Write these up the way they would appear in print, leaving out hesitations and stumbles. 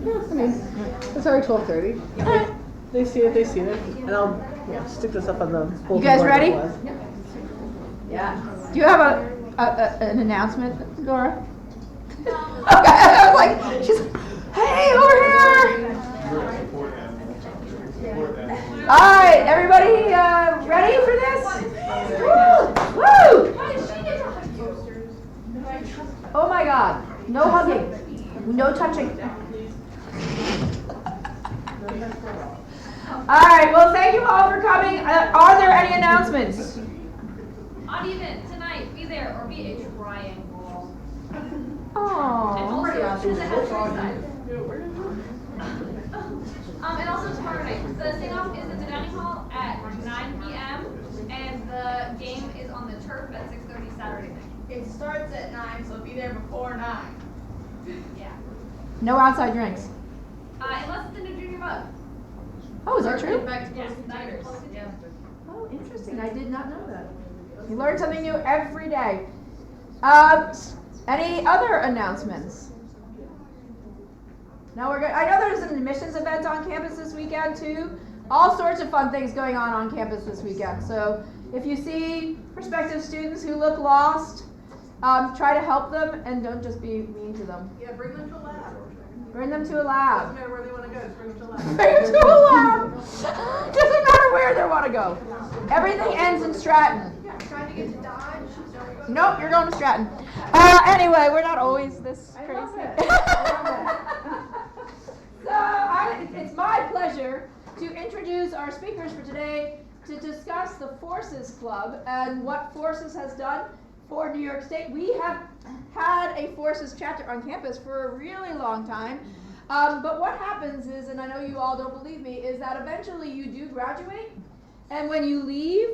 Yeah, I mean, it's already 12:30. They see it, and I'll stick this up on the bulletin You guys board ready? otherwise. Yeah. Do you have an announcement, Dora? Okay, I was like, she's, hey, over here. All right, everybody ready for this? Woo! Woo! Oh my God, no hugging, no touching. All right, well, thank you all for coming. Are there any announcements? Odd even tonight, be there or be a triangle. Oh. And also choose a hat side. And also tomorrow night, the sing-off is in the dining hall at 9 p.m. and the game is on the turf at 6:30 Saturday night. It starts at 9, so be there before 9. Yeah. No outside drinks. Unless it's in a junior mug. Oh, is that true? Yes, Niners. Yeah. Oh, interesting. I did not know that. You learn something new every day. Any other announcements? No, we're good. I know there's an admissions event on campus this weekend too. All sorts of fun things going on campus this weekend. So if you see prospective students who look lost, try to help them and don't just be mean to them. Yeah, bring them to a lab. Bring them to a lab. Doesn't matter where they want to go, just bring them to a lab. Bring them to a lab. Doesn't matter where they want to go. Everything ends in Stratton. Yeah, trying to get to Dodge. Nope, you're going to Stratton. Anyway, we're not always this crazy. It's my pleasure to introduce our speakers for today to discuss the Forces Club and what Forces has done for New York State. We have had a Forces chapter on campus for a really long time. But what happens is, and I know you all don't believe me, is that eventually you do graduate, and when you leave,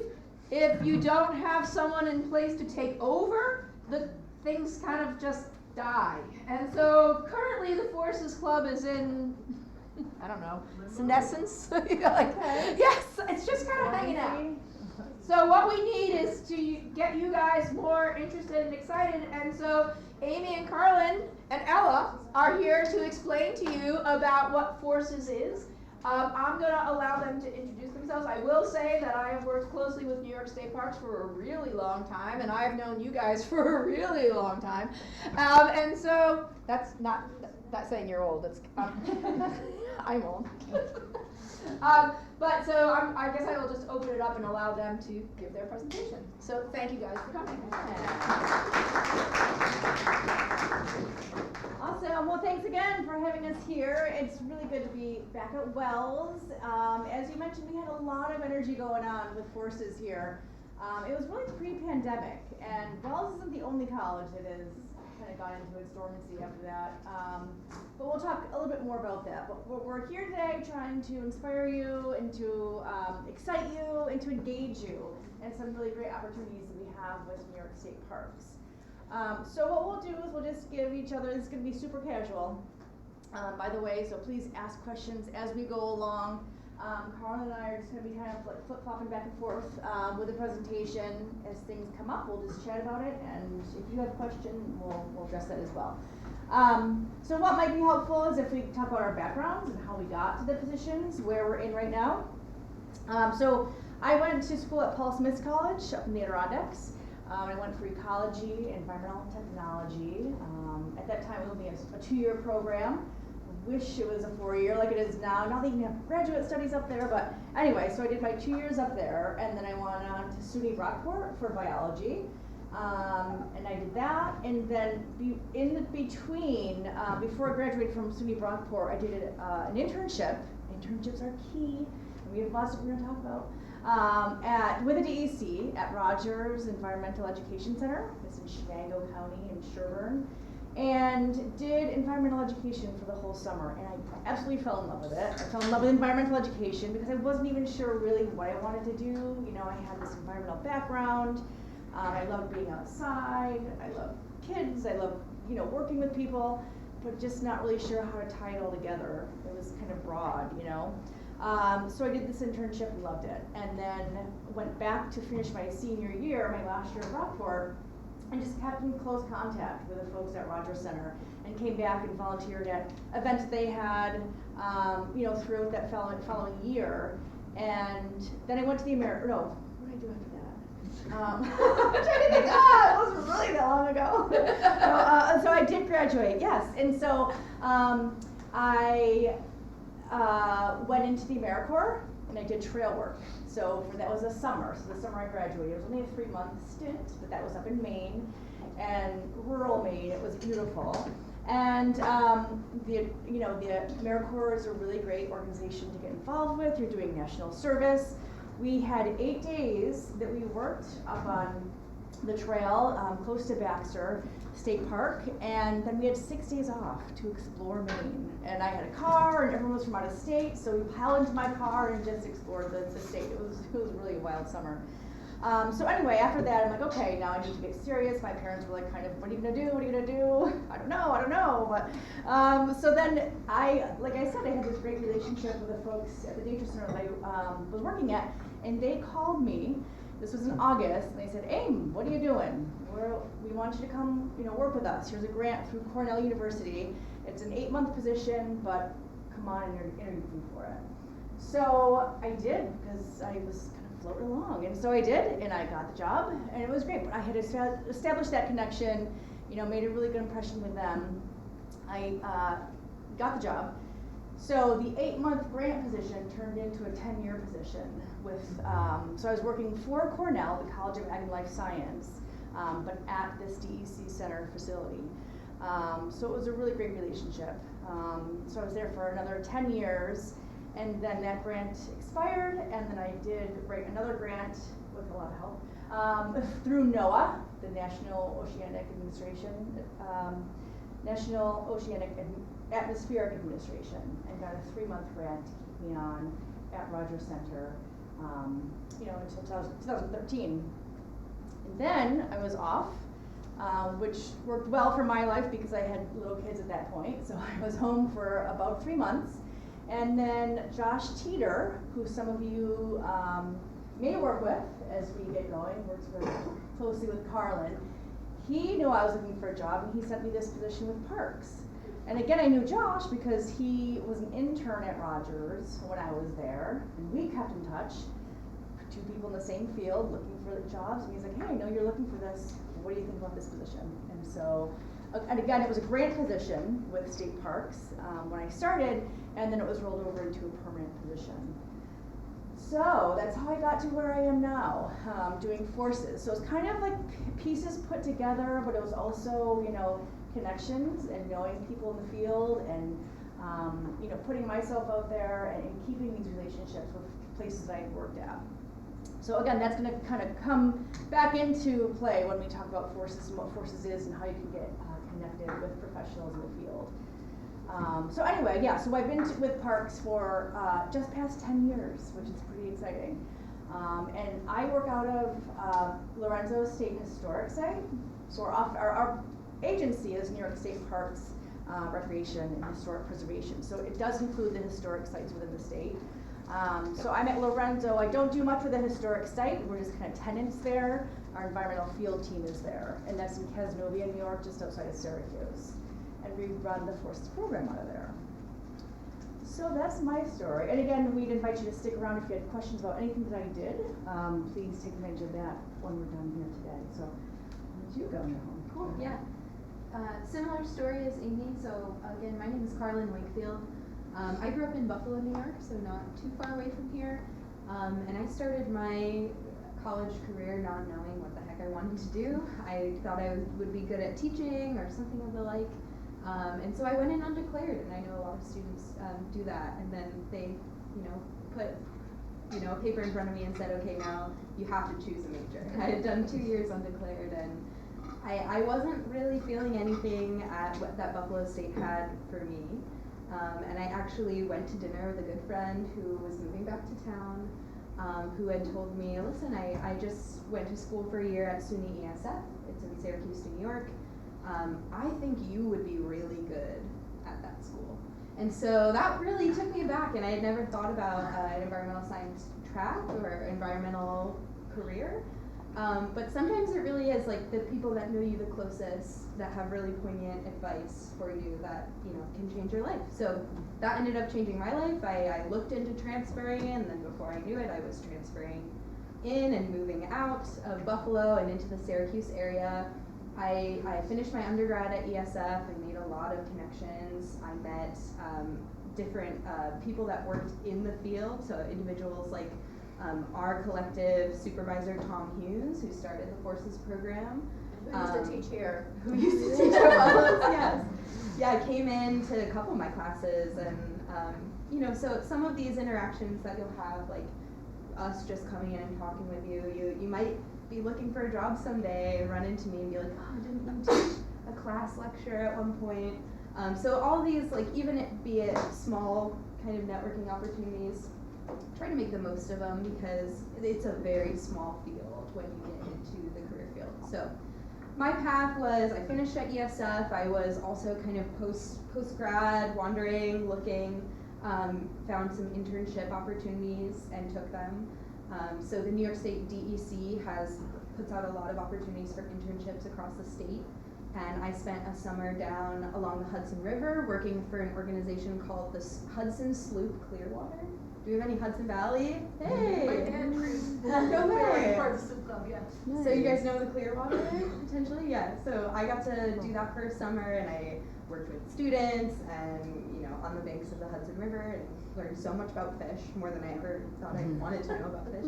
if you don't have someone in place to take over, the things kind of just die. And so currently the Forces Club is in, I don't know, senescence? Yes, it's just kind of hanging out. So what we need is to get you guys more interested and excited, and so Amy and Carlin and Ella are here to explain to you about what Forces is. I'm going to allow them to introduce themselves. I will say that I have worked closely with New York State Parks for a really long time, and I have known you guys for a really long time. And so that's not saying you're old. That's I'm old. But so I guess I will just open it up and allow them to give their presentation. So thank you guys for coming. Awesome. Well, thanks again for having us here. It's really good to be back at Wells. As you mentioned, we had a lot of energy going on with Forces here. It was really pre-pandemic, and Wells isn't the only college that has kind of gone into its dormancy after that. But we'll talk a little bit more about that. But we're here today trying to inspire you and to excite you and to engage you in some really great opportunities that we have with New York State Parks. So what we'll do is we'll just give each other, this is going to be super casual, by the way, so please ask questions as we go along. Carl and I are just going to be kind of like flip-flopping back and forth with the presentation. As things come up, we'll just chat about it, and if you have a question, we'll address that as well. So what might be helpful is if we talk about our backgrounds and how we got to the positions where we're in right now. So I went to school at Paul Smith College up in the Adirondacks. I went for ecology, environmental technology. At that time, it was only a 2-year program. I wish it was a 4-year like it is now. Not that you can have graduate studies up there, but anyway, so I did my 2 years up there, and then I went on to SUNY Brockport for biology. And I did that, and then in between, before I graduated from SUNY Brockport, I did an internship. Internships are key, and we have lots of we're going to talk about. With the DEC at Rogers Environmental Education Center. It's in Shenango County in Sherburne, and did environmental education for the whole summer, and I absolutely fell in love with it. I fell in love with environmental education because I wasn't even sure really what I wanted to do. You know, I had this environmental background. I loved being outside. I love kids. I love, you know, working with people, but just not really sure how to tie it all together. It was kind of broad, you know. So I did this internship and loved it, and then went back to finish my senior year, my last year at Rockport, and just kept in close contact with the folks at Rogers Center, and came back and volunteered at events they had, throughout that following year. And then I went to the what did I do after that? I'm trying to think, it wasn't really that long ago. So I did graduate, yes. And so I went into the AmeriCorps, and I did trail work. So that was a summer. So the summer I graduated, it was only a 3-month stint, but that was up in Maine, and rural Maine. It was beautiful. And the AmeriCorps is a really great organization to get involved with. You're doing national service. We had 8 days that we worked up on the trail close to Baxter State Park, and then we had 6 days off to explore Maine. And I had a car, and everyone was from out of state, so we piled into my car and just explored the state. It was really a wild summer. So anyway, after that, I'm like, okay, now I need to get serious. My parents were like, kind of, what are you gonna do? What are you gonna do? I don't know. But so then like I said, I had this great relationship with the folks at the daycare center that I was working at, and they called me. This was in August, and they said, Aim, what are you doing? We want you to come, work with us. Here's a grant through Cornell University. It's an 8-month position, but come on and interview for it. So I did, because I was kind of floating along, and so I did, and I got the job, and it was great. But I had established that connection, made a really good impression with them. I got the job. So the 8-month grant position turned into a 10-year position with, so I was working for Cornell, the College of Ag and Life Science, but at this DEC Center facility. So it was a really great relationship. So I was there for another 10 years, and then that grant expired, and then I did write another grant with a lot of help through NOAA, the National Oceanic Administration, National Oceanic Atmospheric Administration, and got a 3-month grant to keep me on at Rogers Center, until 2013. And then I was off, which worked well for my life because I had little kids at that point. So I was home for about 3 months. And then Josh Teeter, who some of you may work with as we get going, works very closely with Carlin. He knew I was looking for a job, and he sent me this position with Parks. And again, I knew Josh because he was an intern at Rogers when I was there, and we kept in touch. 2 people in the same field looking for jobs, and he's like, hey, I know you're looking for this. What do you think about this position? And so, and again, it was a grant position with State Parks when I started, and then it was rolled over into a permanent position. So that's how I got to where I am now, doing forces. So it's kind of like pieces put together, but it was also, connections and knowing people in the field, and putting myself out there and keeping these relationships with places that I worked at. So again, that's going to kind of come back into play when we talk about forces and what forces is and how you can get connected with professionals in the field. So anyway, yeah, so I've been with Parks for just past 10 years, which is pretty exciting. And I work out of Lorenzo State Historic Site. So our agency is New York State Parks, Recreation, and Historic Preservation. So it does include the historic sites within the state. So I'm at Lorenzo. I don't do much with the historic site. We're just kind of tenants there. Our environmental field team is there. And that's in Cazenovia, New York, just outside of Syracuse. And we run the forces program out of there. So that's my story. And again, we'd invite you to stick around if you had questions about anything that I did. Please take advantage of that when we're done here today. So, where did you go, Nicole? Cool, yeah. Similar story as Amy. So again, my name is Carlin Wakefield. I grew up in Buffalo, New York, so not too far away from here. And I started my college career not knowing what the heck I wanted to do. I thought I would be good at teaching or something of the like. And so I went in undeclared, and I know a lot of students do that. And then they, put, a paper in front of me and said, okay, now you have to choose a major. I had done 2 years undeclared, and I wasn't really feeling anything at what that Buffalo State had for me. And I actually went to dinner with a good friend who was moving back to town, who had told me, listen, I just went to school for a year at SUNY ESF. It's in Syracuse, New York. I think you would be really good at that school. And so that really took me aback, and I had never thought about an environmental science track or environmental career. But sometimes it really is like the people that know you the closest that have really poignant advice for you that, can change your life. So that ended up changing my life. I looked into transferring and then before I knew it, I was transferring in and moving out of Buffalo and into the Syracuse area. I finished my undergrad at ESF and made a lot of connections. I met different people that worked in the field, so individuals like our collective supervisor, Tom Hughes, who started the Forces program. Who used to teach here. Who used to teach our fellows, yes. Yeah, I came into a couple of my classes and, so some of these interactions that you'll have, like us just coming in and talking with you might be looking for a job someday and run into me and be like, oh, didn't you teach a class lecture at one point? So all these, like even be it small kind of networking opportunities, try to make the most of them because it's a very small field when you get into the career field. So my path was, I finished at ESF. I was also kind of post-grad, wandering, looking, found some internship opportunities and took them. So the New York State DEC puts out a lot of opportunities for internships across the state. And I spent a summer down along the Hudson River working for an organization called the Hudson Sloop Clearwater. Do we have any Hudson Valley? Hey! No way! Part of the soup club, yeah. So you guys know the Clearwater, potentially? Yeah. So I got to do that for a summer, and I worked with students and on the banks of the Hudson River, and learned so much about fish, more than I ever thought I wanted to know about fish.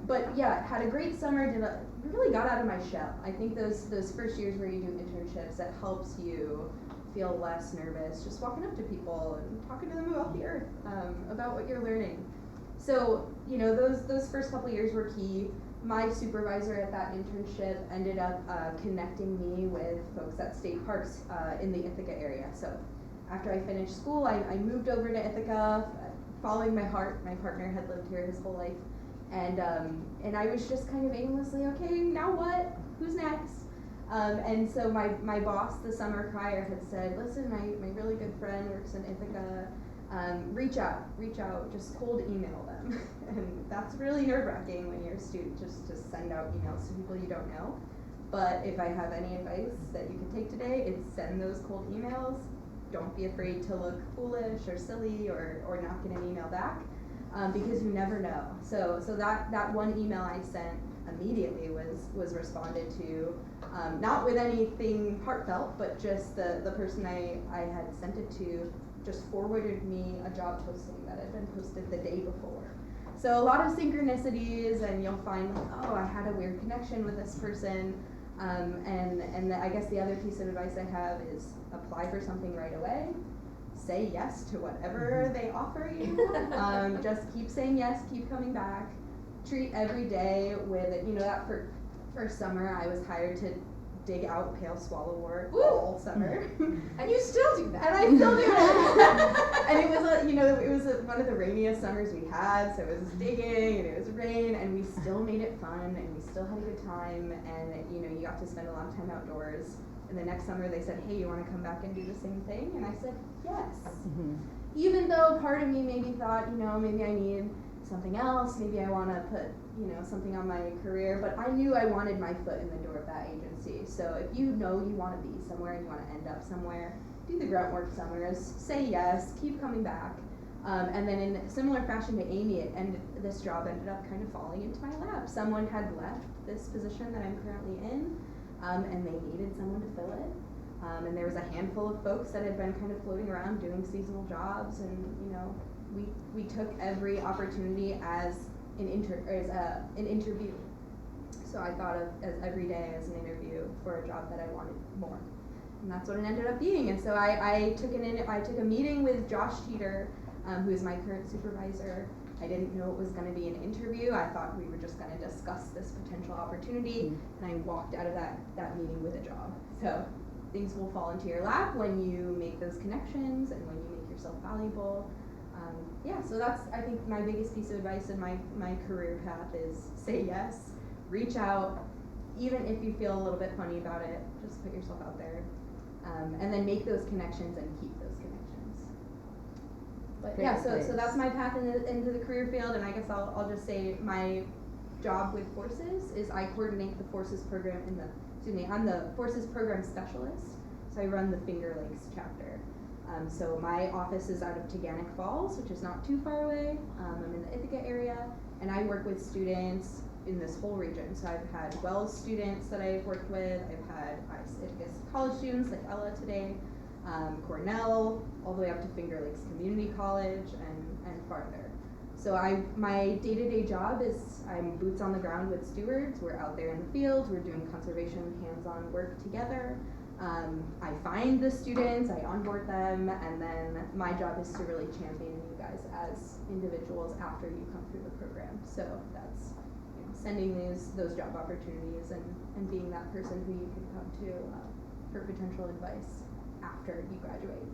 But yeah, had a great summer. Really got out of my shell. I think those first years where you do internships, that helps you feel less nervous, just walking up to people and talking to them about the earth, about what you're learning. So, those first couple years were key. My supervisor at that internship ended up connecting me with folks at state parks in the Ithaca area. So after I finished school, I moved over to Ithaca, following my heart. My partner had lived here his whole life. And I was just kind of aimlessly, okay, now what? Who's next? And so my boss the summer prior had said, listen, my really good friend works in Ithaca, reach out, just cold email them. And that's really nerve-wracking when you're a student, just to send out emails to people you don't know. But if I have any advice that you can take today, it's send those cold emails. Don't be afraid to look foolish or silly or not get an email back, because you never know. So that one email I sent immediately was responded to, not with anything heartfelt, but just the person I had sent it to just forwarded me a job posting that had been posted the day before. So a lot of synchronicities, and you'll find like, oh, I had a weird connection with this person. And I guess the other piece of advice I have is apply for something right away. Say yes to whatever they offer you. Just keep saying yes, keep coming back. Treat every day with it. That first summer I was hired to dig out pale swallowwort all summer. And you still do that. And I still do it. And it was one of the rainiest summers we had, so it was digging and it was rain, and we still made it fun and we still had a good time, and you got to spend a lot of time outdoors. And the next summer they said, hey, you want to come back and do the same thing? And I said, yes. Even though part of me maybe thought, maybe I need something else, maybe I want to put, something on my career, but I knew I wanted my foot in the door of that agency. So if you know you want to be somewhere and you want to end up somewhere, do the grunt work summers, say yes, keep coming back. And then in similar fashion to Amy, this job ended up kind of falling into my lap. Someone had left this position that I'm currently in, and they needed someone to fill it. And there was a handful of folks that had been kind of floating around doing seasonal jobs, and we took every opportunity as an interview. So I thought of as every day as an interview for a job that I wanted more, and that's what it ended up being. And so I took a meeting with Josh Cheater, who is my current supervisor. I didn't know it was going to be an interview. I thought we were just going to discuss this potential opportunity, and I walked out of that meeting with a job. So things will fall into your lap when you make those connections and when you make yourself valuable. So that's, I think, my biggest piece of advice in my career path is say yes, reach out, even if you feel a little bit funny about it, just put yourself out there, and then make those connections and keep those connections. But Great, yeah, so thanks. that's my path into the career field, and I guess I'll just say my job with Forces is I coordinate the Forces program I'm the Forces program specialist, so I run the Finger Lakes chapter. So my office is out of Teganic Falls, which is not too far away. I'm in the Ithaca area, and I work with students in this whole region. So I've had Wells students that I've worked with, I've had college students like Ella today, Cornell, all the way up to Finger Lakes Community College and farther. So my day-to-day job is I'm boots on the ground with stewards. We're out there in the fields, we're doing conservation hands-on work together. I find the students, I onboard them, and then my job is to really champion you guys as individuals after you come through the program. So that's sending those job opportunities and being that person who you can come to for potential advice after you graduate.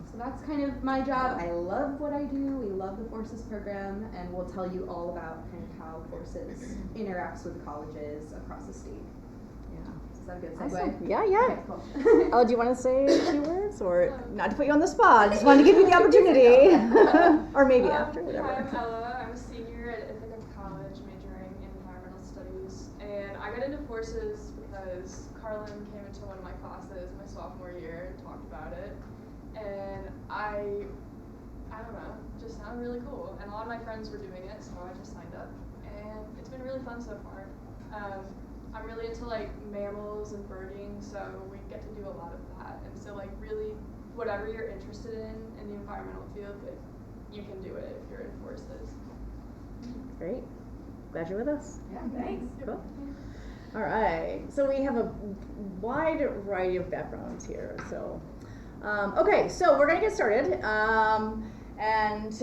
So that's kind of my job. I love what I do. We love the Forces program, and we'll tell you all about kind of how Forces interacts with colleges across the state. Is that a good segue? Awesome. Yeah. Okay, cool. Oh, do you want to say a few words, or not to put you on the spot? Just wanted to give you the opportunity, or maybe after, whatever. Hi, I'm Ella. I'm a senior at Ithaca College, majoring in environmental studies, and I got into Forces because Carlin came into one of my classes my sophomore year and talked about it, and I don't know, just sounded really cool, and a lot of my friends were doing it, so I just signed up, and it's been really fun so far. I'm really into like mammals and birding, so we get to do a lot of that. And so like really whatever you're interested in the environmental field, like you can do it if you're in Forces. Great. Glad you're with us. Yeah, thanks. Cool. All right. So we have a wide variety of backgrounds here. So, okay. So we're gonna get started. And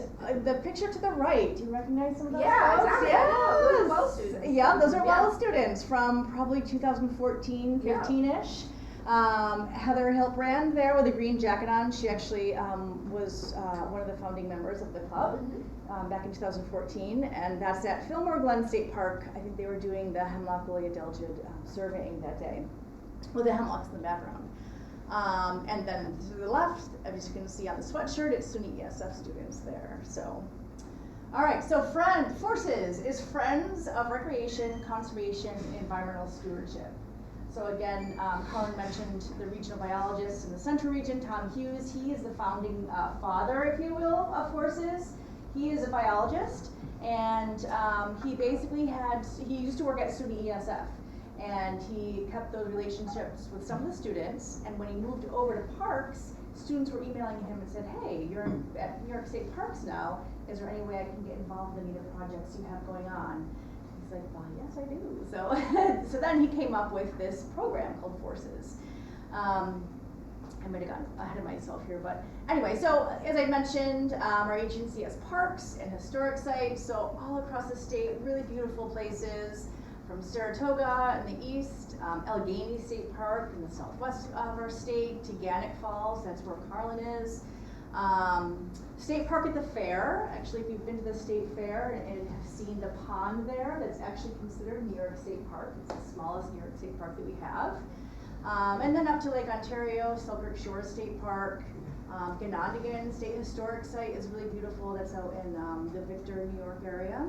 the picture to the right, do you recognize some of those Yeah, folks? exactly. Yes. Those are Wells students. Yeah, those are Yeah. Wells students from probably 2014, 15-ish. Heather Hiltbrand there with a green jacket on. She actually was one of the founding members of the club back in 2014. And that's at Fillmore Glen State Park. I think they were doing the Hemlock Woolly Adelgid surveying that day with the hemlocks in the background. And then to the left, as you can see on the sweatshirt, it's SUNY ESF students there. So, all right. So, Forces is Friends of Recreation, Conservation, Environmental Stewardship. So again, Colin mentioned the regional biologist in the Central Region, Tom Hughes. He is the founding father, if you will, of Forces. He is a biologist, and he used to work at SUNY ESF. And he kept those relationships with some of the students, and when he moved over to parks, students were emailing him and said, hey, you're at New York State Parks now, is there any way I can get involved in any of the projects you have going on? He's like, well, yes, I do. So, so then he came up with this program called Forces. I might have gone ahead of myself here, but anyway, so as I mentioned, our agency has parks and historic sites, so all across the state, really beautiful places. From Saratoga in the east, Allegheny State Park in the southwest of our state, Teganic Falls, that's where Carlin is. State Park at the fair, actually if you've been to the state fair and have seen the pond there, that's actually considered New York State Park. It's the smallest New York State Park that we have. And then up to Lake Ontario, Selkirk Shores State Park. Ganondigan State Historic Site is really beautiful, that's out in the Victor, New York area.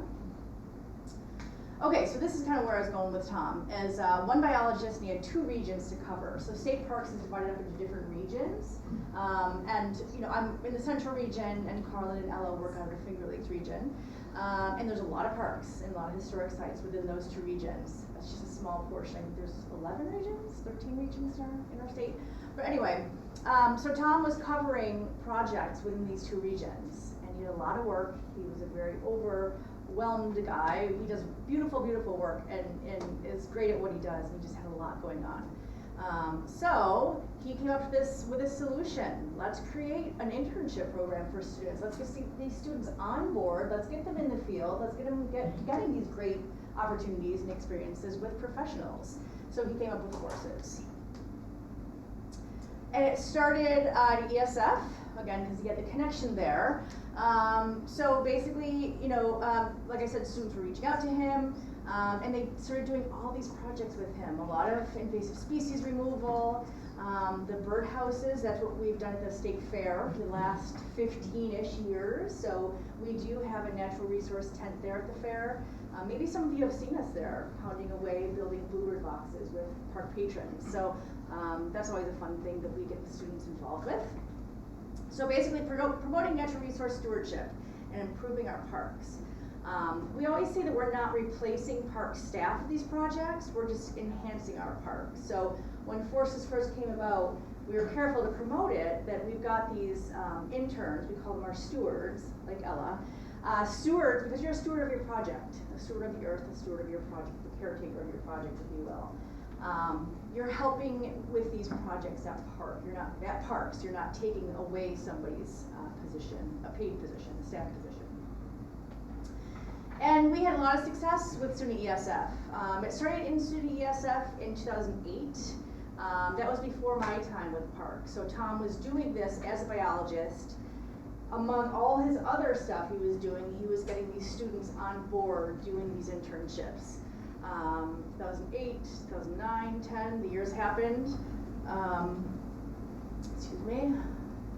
Okay, so this is kind of where I was going with Tom. As one biologist, and he had 2 regions to cover. So state parks is divided up into different regions. And I'm in the Central Region, and Carlin and Ella work out of the Finger Lakes region. And there's a lot of parks and a lot of historic sites within those 2 regions. That's just a small portion. I think there's 11 regions, 13 regions in our state. But anyway, so Tom was covering projects within these 2 regions, and he did a lot of work. He was a very overwhelmed guy. He does beautiful, beautiful work and is great at what he does, and he just had a lot going on. So he came up with this solution. Let's create an internship program for students. Let's get these students on board. Let's get them in the field. Let's get them getting these great opportunities and experiences with professionals. So he came up with Forces. And it started at ESF, again, because you get the connection there. So basically, like I said, students were reaching out to him, and they started doing all these projects with him. A lot of invasive species removal, the birdhouses, that's what we've done at the state fair for the last 15-ish years. So we do have a natural resource tent there at the fair. Maybe some of you have seen us there, pounding away, building bluebird boxes with park patrons. So that's always a fun thing that we get the students involved with. So basically promoting natural resource stewardship and improving our parks. We always say that we're not replacing park staff with these projects, we're just enhancing our parks. So when Forces first came about, we were careful to promote it, that we've got these interns, we call them our stewards, like Ella. Stewards, because you're a steward of your project, a steward of the earth, a steward of your project, the caretaker of your project, if you will. You're helping with these projects at parks. You're not taking away somebody's position, a paid position, a staff position. And we had a lot of success with student ESF. It started in student ESF in 2008. That was before my time with parks. So Tom was doing this as a biologist. Among all his other stuff he was doing, he was getting these students on board doing these internships. 2008, 2009, 10, the years happened. Excuse me.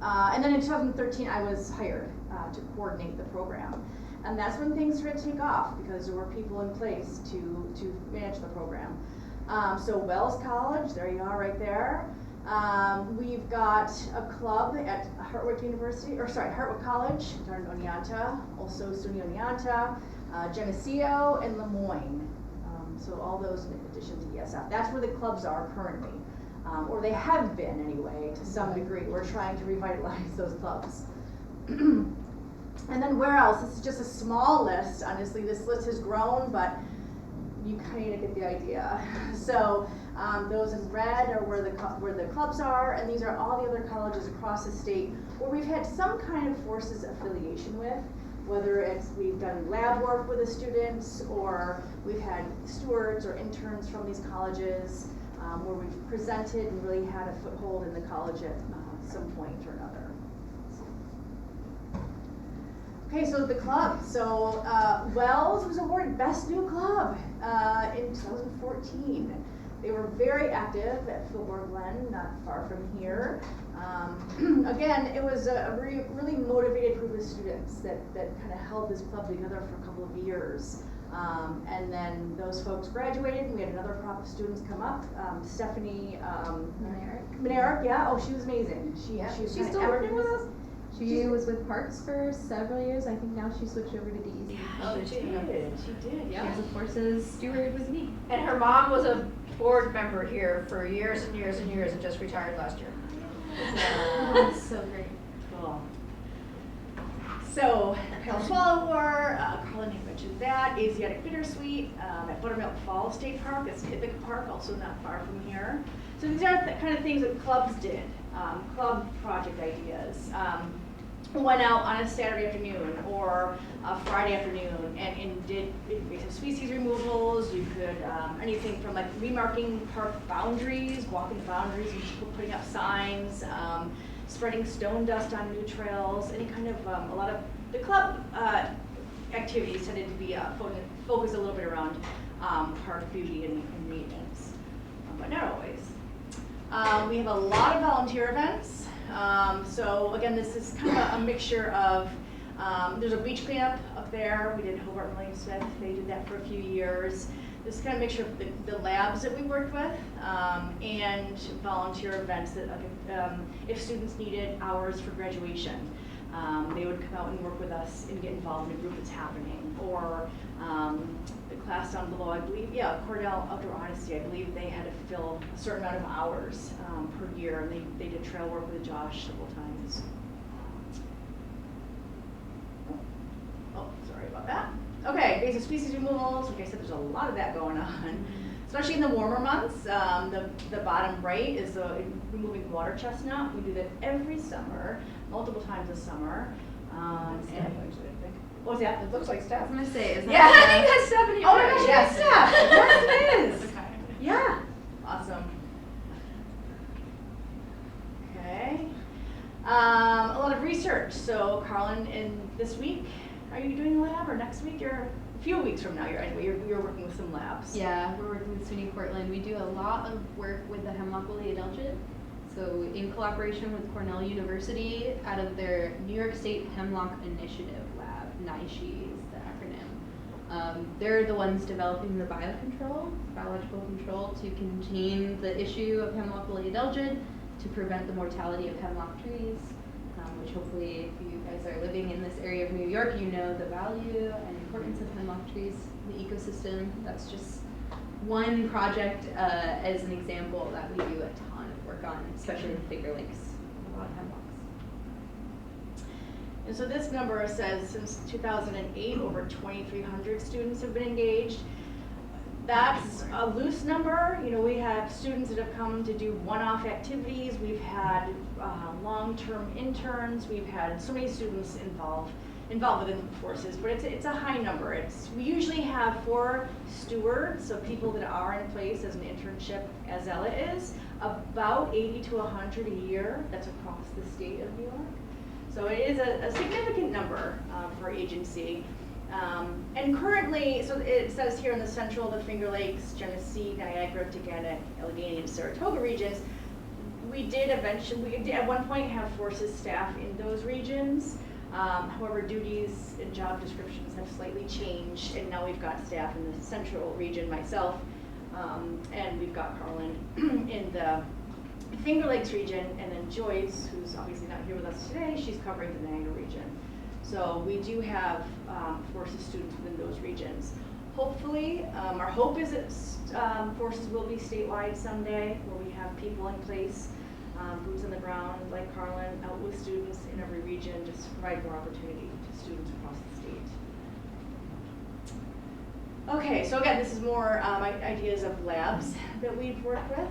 And then in 2013, I was hired to coordinate the program. And that's when things started to take off because there were people in place to manage the program. So Wells College, there you are right there. We've got a club at Hartwick College, Darn Oneonta, also SUNY Oneonta, Geneseo, and Lemoyne. So all those in addition to ESF. That's where the clubs are currently, or they have been anyway, to some degree. We're trying to revitalize those clubs. And then where else? This is just a small list. Honestly, this list has grown, but you kind of get the idea. So those in red are where the clubs are, and these are all the other colleges across the state where we've had some kind of Forces affiliation with, whether it's we've done lab work with the students, or we've had stewards or interns from these colleges, where we've presented and really had a foothold in the college at some point or another. Okay, so the club. So Wells was awarded Best New Club in 2014. They were very active at Fillmore Glen, not far from here. Again, it was a really motivated group of students that kind of held this club together for a couple of years. And then those folks graduated, and we had another crop of students come up. Stephanie Manerick, yeah. Oh, she was amazing. She's still working with us. She was with Parks for several years. I think now she switched over to DEC. Oh, she did. Yeah. She was a Forces steward with me. And her mom was a board member here for years and years and years, and just retired last year. That's so great. Cool. So, Pale Swallower, Carlin had mentioned that. Asiatic Bittersweet at Buttermilk Falls State Park. It's Ithaca Park, also not far from here. So these are the kind of things that clubs did, club project ideas. Went out on a Saturday afternoon or a Friday afternoon and did invasive species removals. You could, anything from like remarking park boundaries, walking the boundaries, and putting up signs, spreading stone dust on new trails, any kind of, a lot of the club activities tended to be focused a little bit around park beauty and maintenance, but not always. We have a lot of volunteer events. So again, this is kind of a mixture of, there's a beach cleanup up there. We did Hobart and William Smith. They did that for a few years. This is kind of a mixture of the labs that we worked with and volunteer events that if students needed hours for graduation, they would come out and work with us and get involved in a group that's happening. Or the class down below, I believe, Cordell Outdoor Odyssey, I believe they had to fill a certain amount of hours per year, and they did trail work with Josh several times. Oh, sorry about that. Okay, invasive species removals. Like I said, there's a lot of that going on, especially in the warmer months. The bottom right is removing water chestnut. We do that every summer, multiple times this summer. What was that? It looks like Steph. I was gonna say, is that? Yeah, I think that's Stephanie. Oh my gosh, yes. yes, yes, it is. Okay. Yeah, awesome. Okay. A lot of research. So, Carlin, in this week, are you doing a lab, or next week? You're a few weeks from now. You're working with some labs. Yeah, we're working with SUNY Portland. We do a lot of work with the hemlock woolly adelgid. So in collaboration with Cornell University, out of their New York State Hemlock Initiative Lab, NYSHI is the acronym. They're the ones developing the biological control to contain the issue of hemlock woolly adelgid, to prevent the mortality of hemlock trees, which hopefully if you guys are living in this area of New York, you know the value and importance of hemlock trees in the ecosystem. That's just one project as an example that we do a ton of work on, especially in Finger Lakes, a lot of hemlocks. And so this number says since 2008, over 2,300 students have been engaged. That's a loose number. You know, we have students that have come to do one-off activities. We've had long-term interns. We've had so many students involved within the forces, but it's a high number. We usually have 4 stewards, so people that are in place as an internship, as Ella is, about 80 to 100 a year. That's across the state of New York. So it is a significant number for agency. And currently, so it says here in the central, the Finger Lakes, Genesee, Niagara, Tagana, Allegheny, and Saratoga regions, we did at one point have forces staff in those regions. However, duties and job descriptions have slightly changed, and now we've got staff in the central region, myself, and we've got Carlin in the Finger Lakes region, and then Joyce, who's obviously not here with us today, she's covering the Niagara region. So we do have forces students within those regions. Hopefully, our hope is that forces will be statewide someday, where we have people in place, boots on the ground, like Carlin, out with students in every region, just to provide more opportunity to students across the state. Okay, so again, this is more ideas of labs that we've worked with.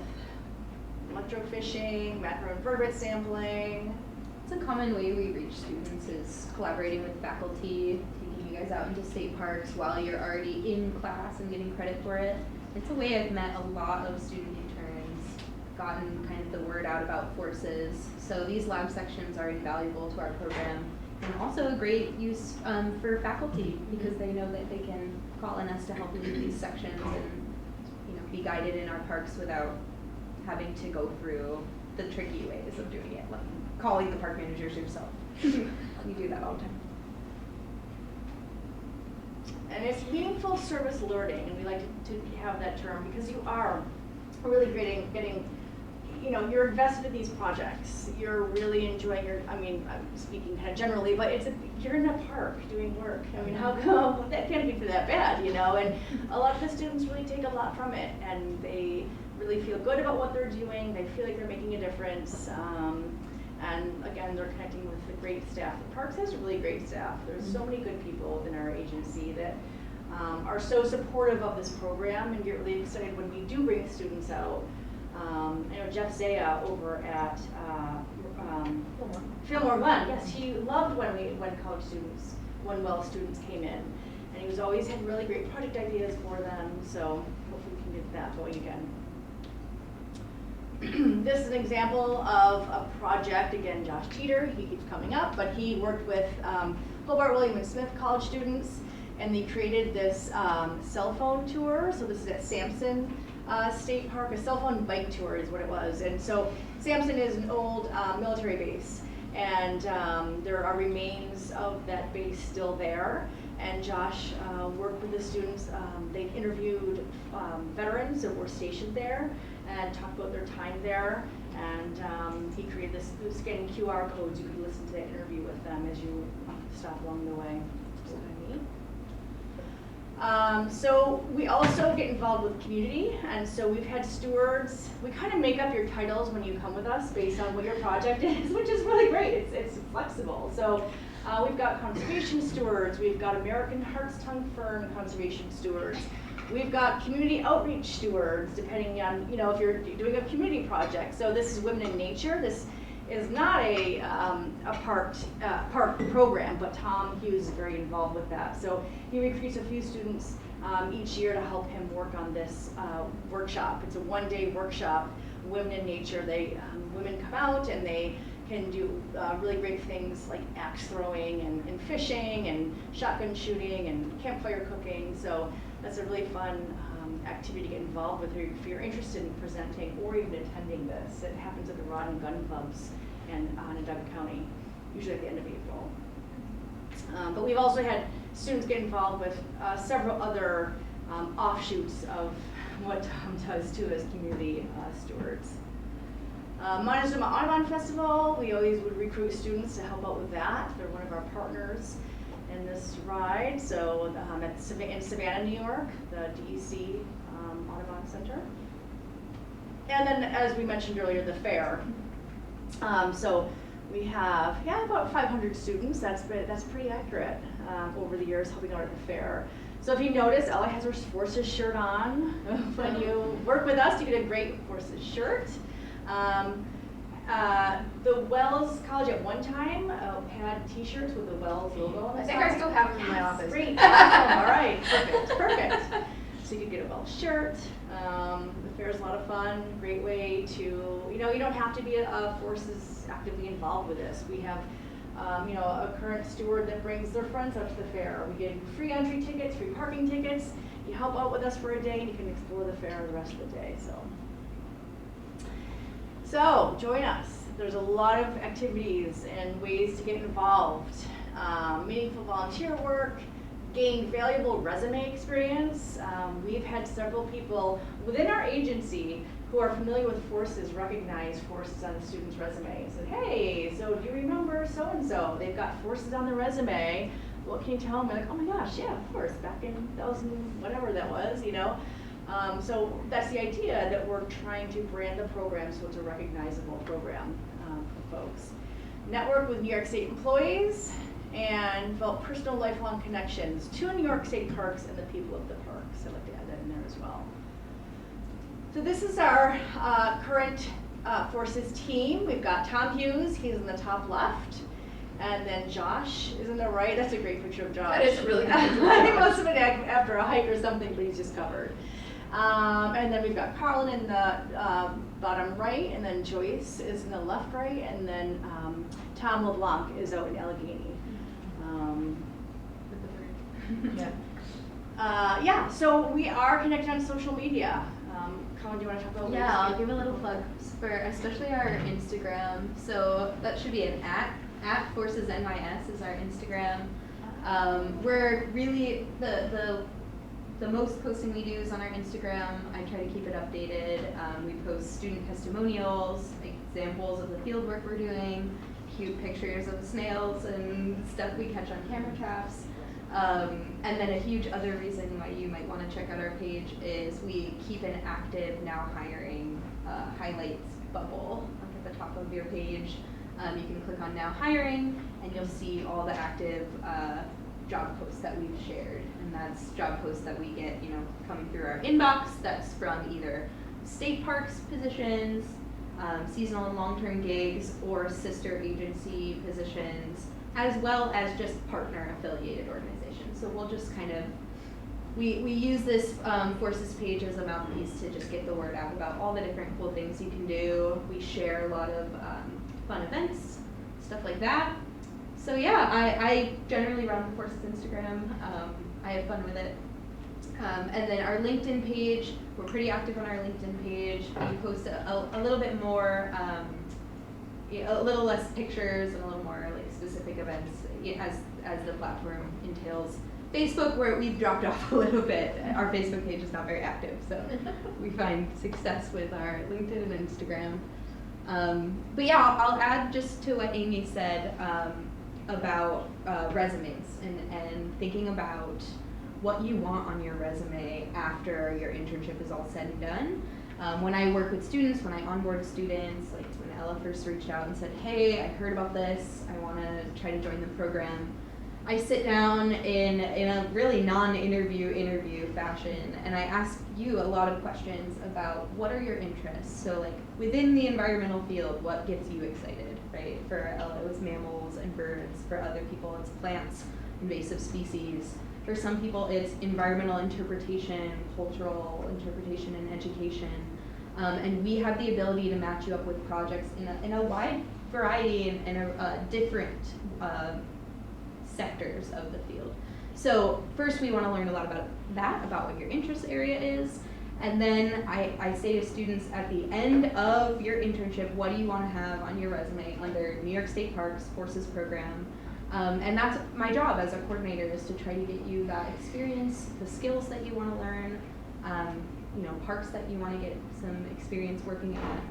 Electrofishing, macroinvertebrate sampling. It's a common way we reach students is collaborating with faculty, taking you guys out into state parks while you're already in class and getting credit for it. It's a way I've met a lot of student interns, gotten kind of the word out about forces. So these lab sections are invaluable to our program, and also a great use for faculty because they know that they can call on us to help lead these sections and be guided in our parks without having to go through the tricky ways of doing it, like calling the park managers yourself. We do that all the time. And it's meaningful service learning, and we like to have that term because you are really getting, you're invested in these projects. You're really enjoying I'm speaking kind of generally, but you're in a park doing work. I mean, how come that can't be that bad, And a lot of the students really take a lot from it, and they really feel good about what they're doing. They feel like they're making a difference. And again, they're connecting with the great staff. The Parks has really great staff. There's so many good people within our agency that are so supportive of this program and get really excited when we do bring students out. I know Jeff Zaya over at Fillmore One, yes, he loved when college students, when Wells students came in. And he was always had really great project ideas for them, so hopefully we can get that going again. This is an example of a project, again, Josh Teeter, he keeps coming up, but he worked with Hobart, William and Smith college students, and they created this cell phone tour. So this is at Sampson State Park, a cell phone bike tour is what it was. And so Sampson is an old military base, and there are remains of that base still there. And Josh worked with the students. They interviewed veterans that were stationed there and talked about their time there. And he created this scanning QR codes. You could listen to that interview with them as you stop along the way. So we also get involved with community, and so we've had stewards. We kind of make up your titles when you come with us based on what your project is, which is really great. It's flexible. So we've got conservation stewards, we've got American Hart's-tongue fern conservation stewards, we've got community outreach stewards, depending on if you're doing a community project. So this is Women in Nature. This is not a park program, but Tom Hughes is very involved with that. So he recruits a few students each year to help him work on this workshop. It's a one-day workshop, Women in Nature. Women come out and they can do really great things like axe throwing and fishing and shotgun shooting and campfire cooking. So that's a really fun activity to get involved with if you're interested in presenting or even attending this. It happens at the Rod and Gun Clubs in Onondaga County, usually at the end of April. But we've also had students get involved with several other offshoots of what Tom does too as community stewards. Montezuma Audubon Festival, we always would recruit students to help out with that. They're one of our partners in this ride. So in Savannah, New York, the DEC Audubon Center. And then, as we mentioned earlier, the fair. So we have, about 500 students. That's pretty accurate over the years helping out at the fair. So if you notice, Ella has her Forces shirt on. When you work with us, you get a great Forces shirt. The Wells College at one time had T-shirts with the Wells logo on the side. I think I still have them in my office. Great, awesome, all right, perfect. So you could get a Wells shirt. The fair is a lot of fun, great way to, you don't have to be a Forces actively involved with this. We have, a current steward that brings their friends up to the fair. We give free entry tickets, free parking tickets. You help out with us for a day and you can explore the fair the rest of the day, So join us. There's a lot of activities and ways to get involved. Meaningful volunteer work, gain valuable resume experience. We've had several people within our agency who are familiar with Forces recognize Forces on the student's resume and said, hey, so do you remember so-and-so? They've got Forces on the resume. What can you tell them? We're like, oh my gosh, yeah, of course, back in 2000, whatever that was, So that's the idea, that we're trying to brand the program so it's a recognizable program for folks. Network with New York State employees and develop personal lifelong connections to New York State parks and the people of the parks. I'd like to add that in there as well. So this is our current Forces team. We've got Tom Hughes, he's in the top left. And then Josh is in the right. That's a great picture of Josh. That is really good. I think most of it after a hike or something, but he's just covered. And then we've got Carlin in the bottom right, and then Joyce is in the left right, and then Tom LeBlanc is out in Allegheny. So we are connected on social media. Colin, do you want to talk about Yeah, I'll give a little plug for especially our Instagram. So that should be an at Forces NYS is our Instagram. We're really the most posting we do is on our Instagram. I try to keep it updated. We post student testimonials, examples of the field work we're doing, cute pictures of snails and stuff we catch on camera traps. And then a huge other reason why you might want to check out our page is we keep an active now hiring highlights bubble up at the top of your page. You can click on now hiring and you'll see all the active job posts that we've shared, and that's job posts that we get, coming through our inbox. That's from either state parks positions, seasonal and long-term gigs, or sister agency positions, as well as just partner affiliated organizations. So we'll just kind of, we use this Forces page as a mouthpiece to just get the word out about all the different cool things you can do. We share a lot of fun events, stuff like that. So yeah, I generally run the Forces Instagram. I have fun with it. And then our LinkedIn page, we're pretty active on our LinkedIn page. We post a little bit more, a little less pictures and a little more specific events as the platform entails. Facebook, where we've dropped off a little bit. Our Facebook page is not very active, so we find success with our LinkedIn and Instagram. But yeah, I'll add just to what Amy said about resumes and thinking about what you want on your resume after your internship is all said and done. When I work with students, when I onboard students, like when Ella first reached out and said, hey, I heard about this, I want to try to join the program, I sit down in a really interview fashion, and I ask you a lot of questions about what are your interests. So like within the environmental field, what gets you excited, right? For Ella, it was mammals and birds. For other people, it's plants, invasive species. For some people, it's environmental interpretation, cultural interpretation, and education. And we have the ability to match you up with projects in a wide variety and different sectors of the field. So first we want to learn a lot about that, about what your interest area is. And then I say to students at the end of your internship, what do you want to have on your resume under New York State Parks Forces program? And that's my job as a coordinator, is to try to get you that experience, the skills that you want to learn, parks that you want to get some experience working at.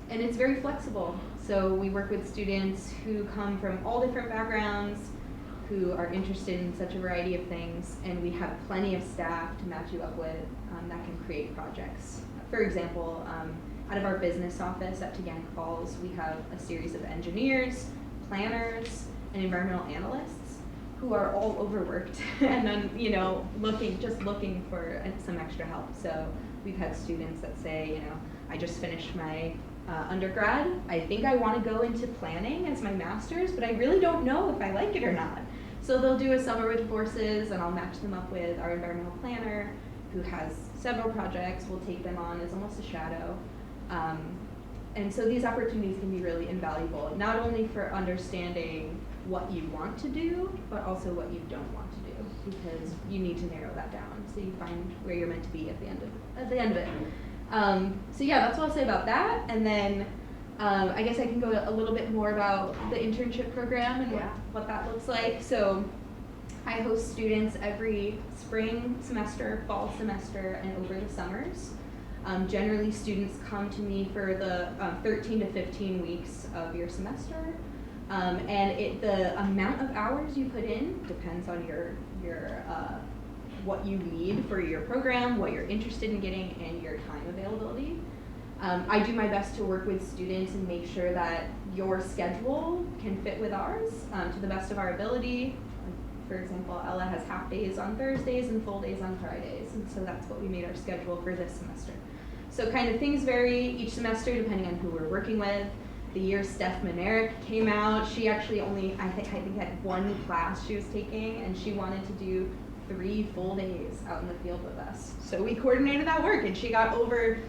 And it's very flexible. So we work with students who come from all different backgrounds, who are interested in such a variety of things, and we have plenty of staff to match you up with that can create projects. For example, out of our business office at Taganic Falls, we have a series of engineers, planners, and environmental analysts who are all overworked and then, looking for some extra help. So we've had students that say, I just finished my undergrad. I think I want to go into planning as my master's, but I really don't know if I like it or not. So they'll do a summer with Forces, and I'll match them up with our environmental planner who has several projects. We'll take them on as almost a shadow. And so these opportunities can be really invaluable, not only for understanding what you want to do, but also what you don't want to do, because you need to narrow that down so you find where you're meant to be at the end of it. So yeah, that's what I'll say about that. And then I guess I can go a little bit more about the internship program and what that looks like. So I host students every spring semester, fall semester, and over the summers. Generally, students come to me for the 13 to 15 weeks of your semester. And the amount of hours you put in depends on your what you need for your program, what you're interested in getting, and your time availability. I do my best to work with students and make sure that your schedule can fit with ours to the best of our ability. For example, Ella has half days on Thursdays and full days on Fridays, and so that's what we made our schedule for this semester. So kind of things vary each semester depending on who we're working with. The year Steph Manerick came out, she actually only, I think had one class she was taking, and she wanted to do 3 full days out in the field with us. So we coordinated that work, and she got over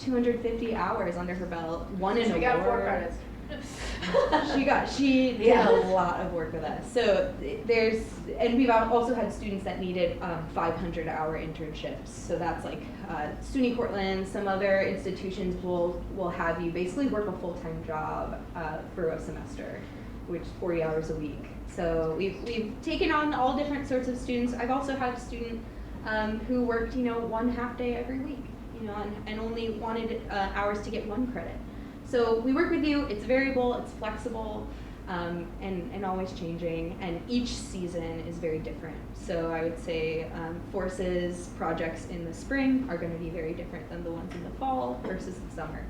250 hours under her belt, won an award. She got 4 credits. She did a lot of work with us. So and we've also had students that needed 500-hour internships. So that's like SUNY Cortland, some other institutions will have you basically work a full-time job for a semester, which is 40 hours a week. So we've taken on all different sorts of students. I've also had a student who worked, 1 half day every week, and only wanted hours to get 1 credit. So we work with you, it's variable, it's flexible, and always changing, and each season is very different. So I would say Forces projects in the spring are going to be very different than the ones in the fall versus the summer.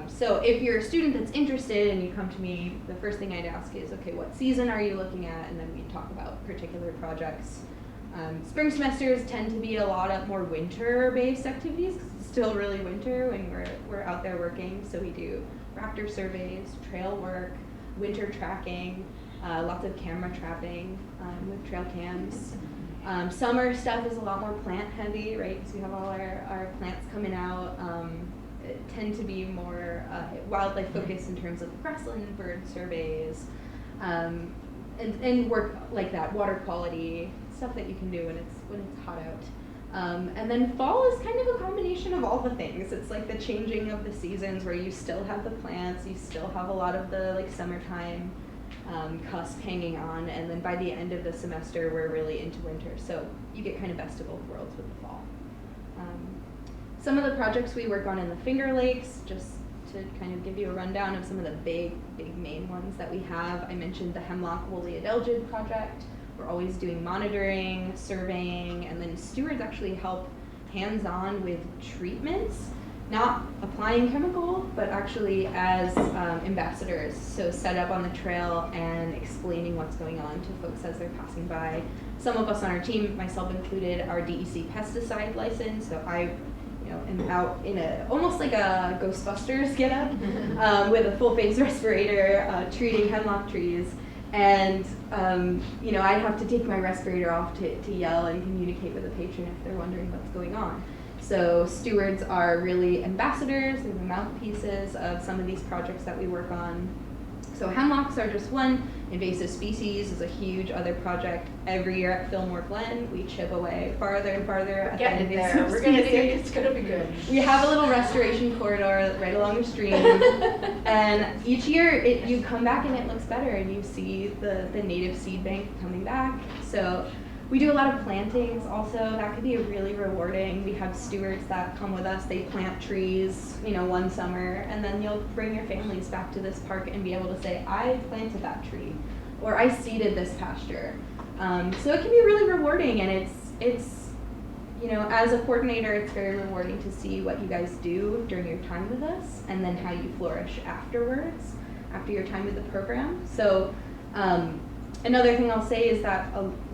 So if you're a student that's interested and you come to me, the first thing I'd ask is, okay, what season are you looking at? And then we talk about particular projects. Spring semesters tend to be a lot of more winter-based activities because it's still really winter when we're out there working. So we do raptor surveys, trail work, winter tracking, lots of camera trapping with trail cams. Summer stuff is a lot more plant-heavy, right? Because we have all our plants coming out. Tend to be more wildlife focused in terms of grassland bird surveys, and work like that, water quality, stuff that you can do when it's hot out. And then fall is kind of a combination of all the things. It's like the changing of the seasons where you still have the plants, you still have a lot of the summertime cusp hanging on, and then by the end of the semester we're really into winter. So you get kind of best of both worlds with the fall. Some of the projects we work on in the Finger Lakes, just to kind of give you a rundown of some of the big main ones that we have. I mentioned the Hemlock Woolly Adelgid project. We're always doing monitoring, surveying, and then stewards actually help hands-on with treatments, not applying chemical, but actually as ambassadors. So set up on the trail and explaining what's going on to folks as they're passing by. Some of us on our team, myself included, are DEC pesticide license, so I am out in almost like a Ghostbusters get-up with a full face respirator, treating hemlock trees. And I have to take my respirator off to yell and communicate with the patron if they're wondering what's going on. So stewards are really ambassadors, they're the mouthpieces of some of these projects that we work on. So hemlocks are just one. Invasive species is a huge other project. Every year at Fillmore Glen, we chip away farther and farther at the Getting there. invasive We're gonna see. species. It's gonna be good. We have a little restoration corridor right along the stream, and each year you come back and it looks better, and you see the native seed bank coming back. So we do a lot of plantings also. That could be really rewarding. We have stewards that come with us. They plant trees, one summer, and then you'll bring your families back to this park and be able to say, I planted that tree, or I seeded this pasture. So it can be really rewarding, and it's as a coordinator, it's very rewarding to see what you guys do during your time with us, and then how you flourish afterwards, after your time with the program. So another thing I'll say is that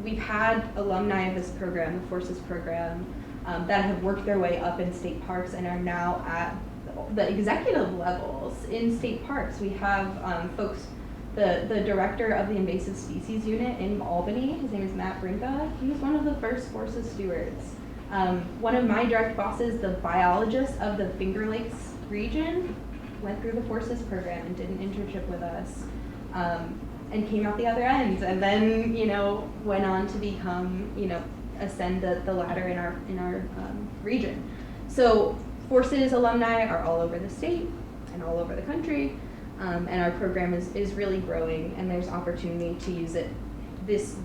we've had alumni of this program, the Forces program, that have worked their way up in state parks and are now at the executive levels in state parks. We have folks, the director of the invasive species unit in Albany, his name is Matt Brinka. He was one of the first Forces stewards. One of my direct bosses, the biologist of the Finger Lakes region, went through the Forces program and did an internship with us. And came out the other end, and then went on to become ascend the ladder in our region. So Forces alumni are all over the state and all over the country, and our program is really growing, and there's opportunity to use it as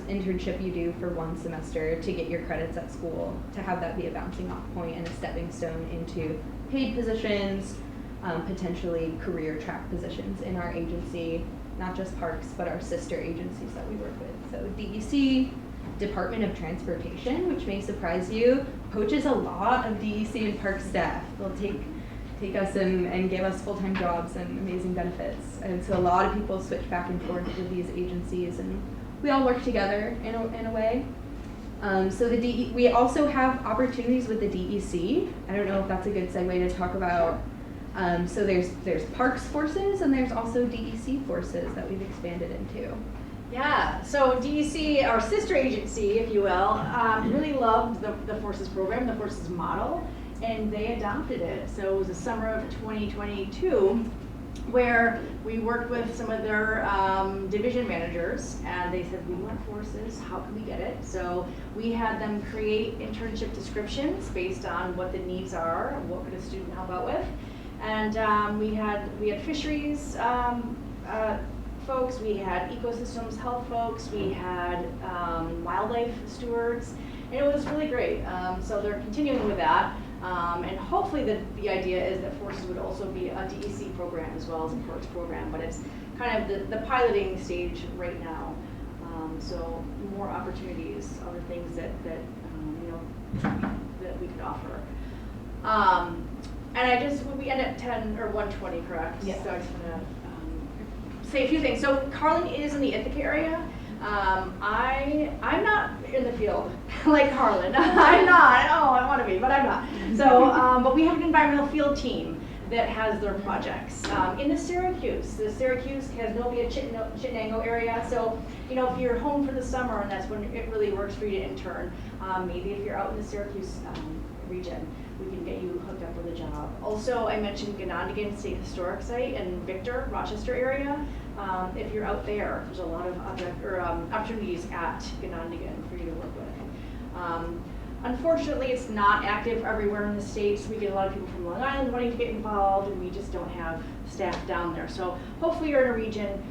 internship you do for one semester to get your credits at school, to have that be a bouncing off point and a stepping stone into paid positions, potentially career track positions in our agency, not just parks, but our sister agencies that we work with. So DEC, Department of Transportation, which may surprise you, poaches a lot of DEC and park staff. They'll take us and give us full-time jobs and amazing benefits. And so a lot of people switch back and forth with these agencies, and we all work together in a way. So we also have opportunities with the DEC. I don't know if that's a good segue to talk about. So there's Parks Forces, and there's also DEC Forces that we've expanded into. Yeah, so DEC, our sister agency, if you will, really loved the Forces program, the Forces model, and they adopted it. So it was the summer of 2022 where we worked with some of their division managers, and they said, we want Forces, how can we get it? So we had them create internship descriptions based on what the needs are, what could a student help out with. And we had fisheries folks, we had ecosystems health folks, we had wildlife stewards, and it was really great. So they're continuing with that, and hopefully the idea is that Forces would also be a DEC program as well as a Parks program, but it's kind of the piloting stage right now. So more opportunities, other things that we could offer. And we end at 10 or 1:20, correct? Yeah. So I just want to say a few things. So Carlin is in the Ithaca area. I'm not in the field like Carlin. I'm not. Oh, I want to be, but I'm not. So, but we have an environmental field team that has their projects in the Syracuse. The Syracuse has Chittenango area. So, if you're home for the summer, and that's when it really works for you to intern. Maybe if you're out in the Syracuse region, we can get you hooked up with a job. Also, I mentioned Ganondigan State Historic Site in Victor, Rochester area. If you're out there, there's a lot of opportunities at Ganondigan for you to work with. Unfortunately, it's not active everywhere in the States. We get a lot of people from Long Island wanting to get involved, and we just don't have staff down there. So hopefully you're in a region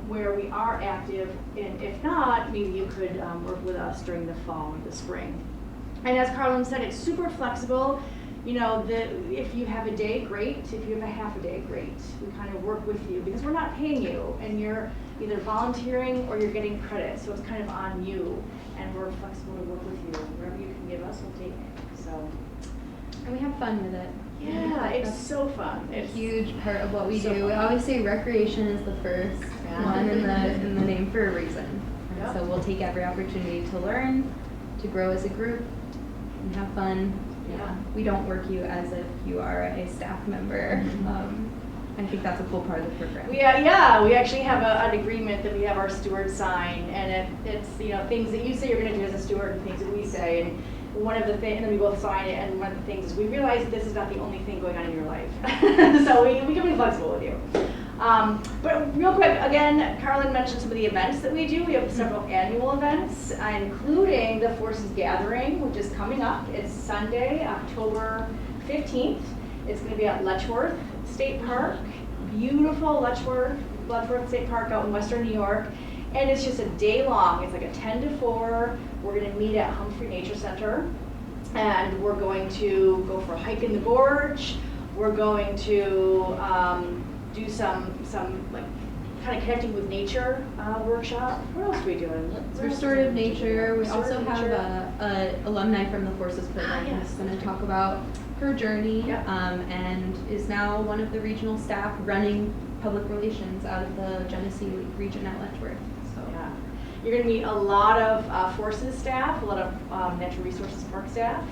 where we are active, and if not, maybe you could work with us during the fall or the spring. And as Carlin said, it's super flexible. If you have a day, great. If you have a half a day, great. We kind of work with you because we're not paying you, and you're either volunteering or you're getting credit. So it's kind of on you, and we're flexible to work with you. Whatever you can give us, we'll take it. So. And we have fun with it. Yeah, it's so fun. It's a huge part of what we so do. fun. We always say recreation is the first one in the name for a reason. Yep. So we'll take every opportunity to learn, to grow as a group, and have fun. Yeah. We don't work you as if you are a staff member. I think that's a cool part of the program. We actually have an agreement that we have our steward sign, and it's things that you say you're going to do as a steward and things that we say, and one of the things, and then we both sign it, and one of the things is we realize this is not the only thing going on in your life. So we can be flexible with you. But real quick, again, Carlin mentioned some of the events that we do. We have several annual events, including the Forces Gathering, which is coming up. It's Sunday, October 15th. It's going to be at Letchworth State Park. Beautiful Letchworth State Park out in Western New York. And it's just a day long. It's like a 10 to 4. We're going to meet at Humphrey Nature Center. And we're going to go for a hike in the gorge. We're going to do some like kind of connecting with nature workshop. What else are we doing? It's restorative nature. We also Restorative have nature. a alumni from the Forces program yes. who's going to talk about her journey Yep. and is now one of the regional staff running public relations out of the Genesee region at Letchworth. So Yeah. You're going to meet a lot of Forces staff, a lot of Natural Resources Park staff.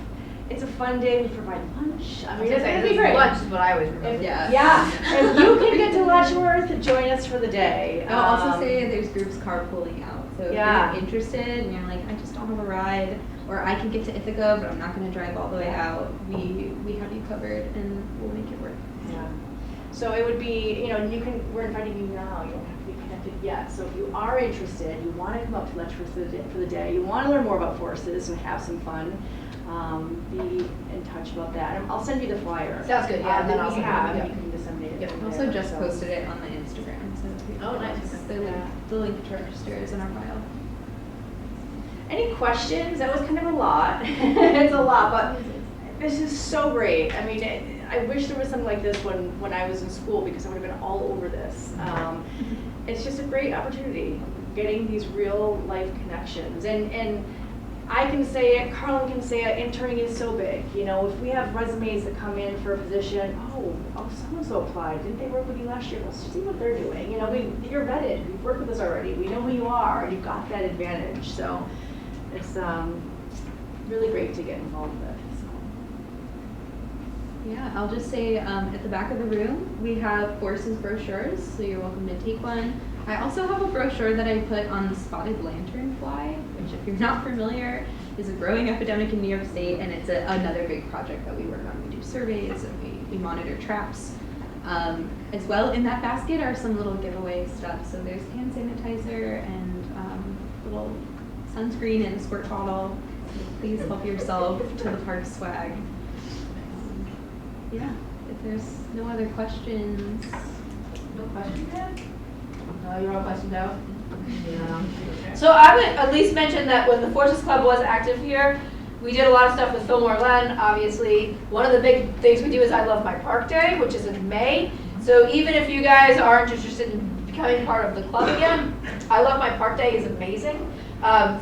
It's a fun day. We provide lunch. I mean, it's going to be great. Lunch is what I always remember. Yeah. If you can get to Letchworth, join us for the day. I'll also say there's groups carpooling out. So Yeah. if you're interested and you're like, I just don't have a ride, or I can get to Ithaca, but I'm not going to drive all the way out, we have you covered and we'll make it work. Yeah. So it would be, we're inviting you now. You don't have to be connected yet. So if you are interested, you want to come up to Letchworth for the day, you want to learn more about Forces and have some fun, be in touch about that. And I'll send you the flyer. Sounds good, yeah, and then that I'll we send it, have. yeah. You can disseminate it. Yep. from Also there, just so. posted it on the Instagram. So Oh, nice. The link to register is in our bio. Any questions? That was kind of a lot. It's a lot, but this is so great. I mean, I wish there was something like this when I was in school, because I would have been all over this. It's just a great opportunity, getting these real life connections. And I can say it, Carlin can say it, interning is so big. If we have resumes that come in for a position, oh, so-and-so applied. Didn't they work with you last year? Let's see what they're doing. You're vetted. You've worked with us already. We know who you are. You've got that advantage. So it's really great to get involved with. Yeah, I'll just say at the back of the room, we have Forces brochures, so you're welcome to take one. I also have a brochure that I put on the spotted lanternfly, which if you're not familiar, is a growing epidemic in New York State, and it's another big project that we work on. We do surveys and we monitor traps. As well, in that basket are some little giveaway stuff. So there's hand sanitizer and little sunscreen in a squirt bottle. Please help yourself to the park swag. Yeah, if there's no other questions. No questions yet? No, you're all questioned out? Yeah. So I would at least mention that when the Forces Club was active here, we did a lot of stuff with Fillmore Glen, obviously. One of the big things we do is I Love My Park Day, which is in May. So even if you guys aren't interested in becoming part of the club again, I Love My Park Day is amazing.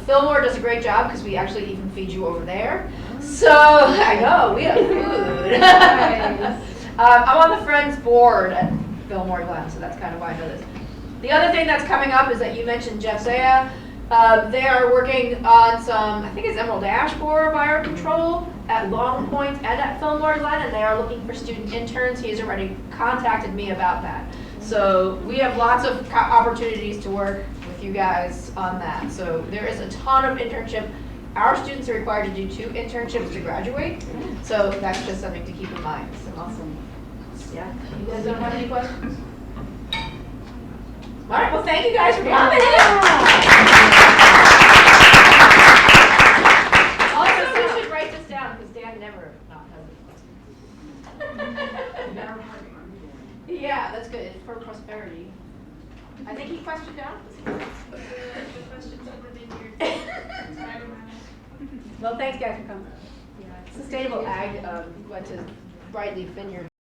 Fillmore does a great job because we actually even feed you over there. So I know, we have food. I'm on the Friends board at Fillmore Glen, so that's kind of why I know this. The other thing that's coming up is that you mentioned Jeff Zaya. They are working on some, I think it's Emerald Ash borer fire control at Long Point and at Fillmore Glen, and they are looking for student interns. He has already contacted me about that. So we have lots of opportunities to work with you guys on that. So there is a ton of internship. Our students are required to do 2 internships to graduate. So that's just something to keep in mind. So Awesome. yeah, you guys don't have any questions? All right, well, thank you guys for coming. Also, we should write this down because Dan never not has it. Yeah, that's good. It's for prosperity. I think he questioned down. Well, thanks guys for coming. Sustainable Ag went to Brightleaf Vineyard.